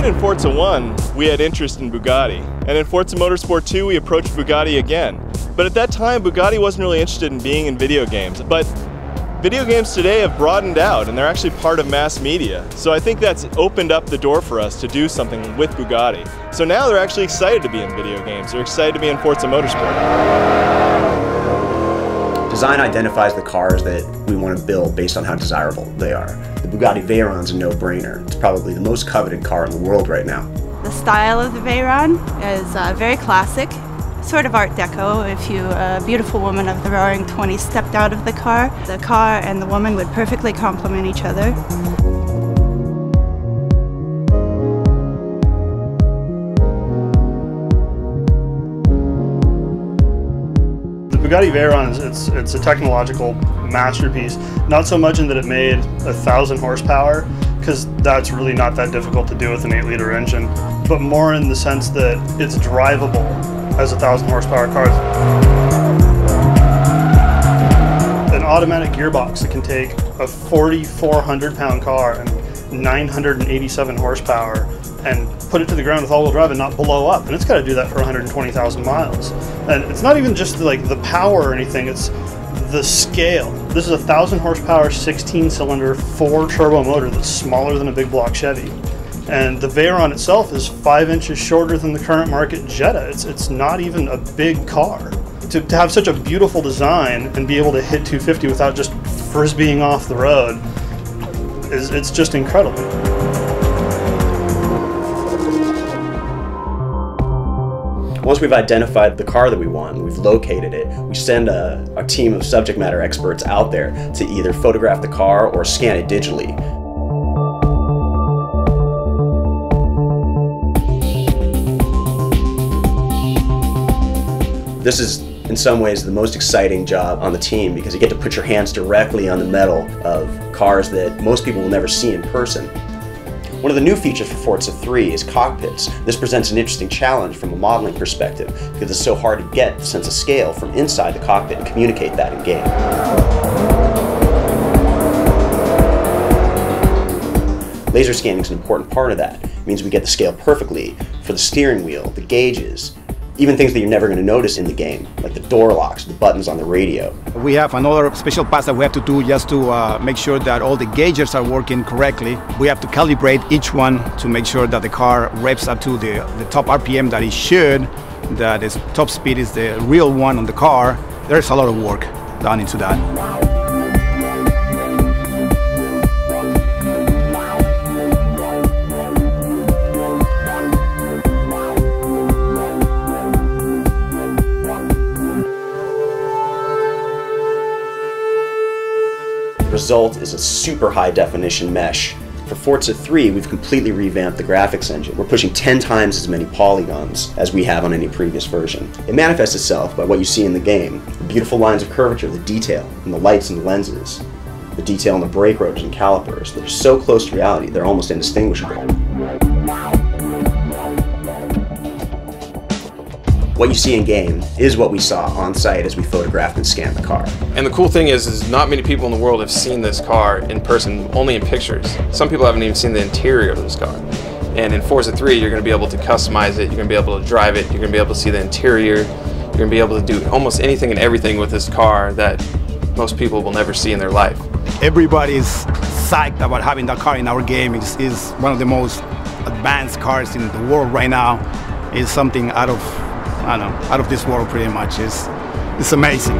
In Forza 1, we had interest in Bugatti, and in Forza Motorsport 2, we approached Bugatti again. But at that time, Bugatti wasn't really interested in being in video games. But video games today have broadened out, and they're actually part of mass media. So I think that's opened up the door for us to do something with Bugatti. So now they're actually excited to be in video games. They're excited to be in Forza Motorsport. Design identifies the cars that we want to build based on how desirable they are. The Bugatti Veyron's a no-brainer. It's probably the most coveted car in the world right now. The style of the Veyron is very classic, sort of Art Deco. If a beautiful woman of the Roaring '20s stepped out of the car and the woman would perfectly complement each other. Bugatti Veyron, it's a technological masterpiece, not so much in that it made 1,000 horsepower, because that's really not that difficult to do with an 8-liter engine, but more in the sense that it's drivable as 1,000 horsepower car. An automatic gearbox that can take a 4,400 pound car and 987 horsepower and put it to the ground with all-wheel drive and not blow up, and it's got to do that for 120,000 miles. And it's not even just like the power or anything, it's the scale. This is a 1,000 horsepower 16-cylinder 4-turbo motor that's smaller than a big block Chevy, and the Veyron itself is 5 inches shorter than the current market Jetta. It's not even a big car. To have such a beautiful design and be able to hit 250 without just frisbeeing off the road it's just incredible. Once we've identified the car that we want, we've located it, we send a team of subject matter experts out there to either photograph the car or scan it digitally. This is, in some ways, the most exciting job on the team because you get to put your hands directly on the metal of cars that most people will never see in person. One of the new features for Forza 3 is cockpits. This presents an interesting challenge from a modeling perspective because it's so hard to get the sense of scale from inside the cockpit and communicate that in game. Laser scanning is an important part of that. It means we get the scale perfectly for the steering wheel, the gauges, even things that you're never going to notice in the game, like the door locks, the buttons on the radio. We have another special pass that we have to do just to make sure that all the gauges are working correctly. We have to calibrate each one to make sure that the car revs up to the top RPM that it should, that its top speed is the real one on the car. There's a lot of work done into that. Result is a super high definition mesh. For Forza 3, we've completely revamped the graphics engine. We're pushing 10 times as many polygons as we have on any previous version. It manifests itself by what you see in the game, the beautiful lines of curvature, the detail, and the lights and lenses, the detail in the brake rotors and calipers that are so close to reality they're almost indistinguishable. What you see in game is what we saw on site as we photographed and scanned the car. And the cool thing is not many people in the world have seen this car in person, only in pictures. Some people haven't even seen the interior of this car. And in Forza 3, you're going to be able to customize it, you're going to be able to drive it, you're going to be able to see the interior, you're going to be able to do almost anything and everything with this car that most people will never see in their life. Everybody's psyched about having that car in our game. It's one of the most advanced cars in the world right now. It's something out of this world pretty much. It's amazing.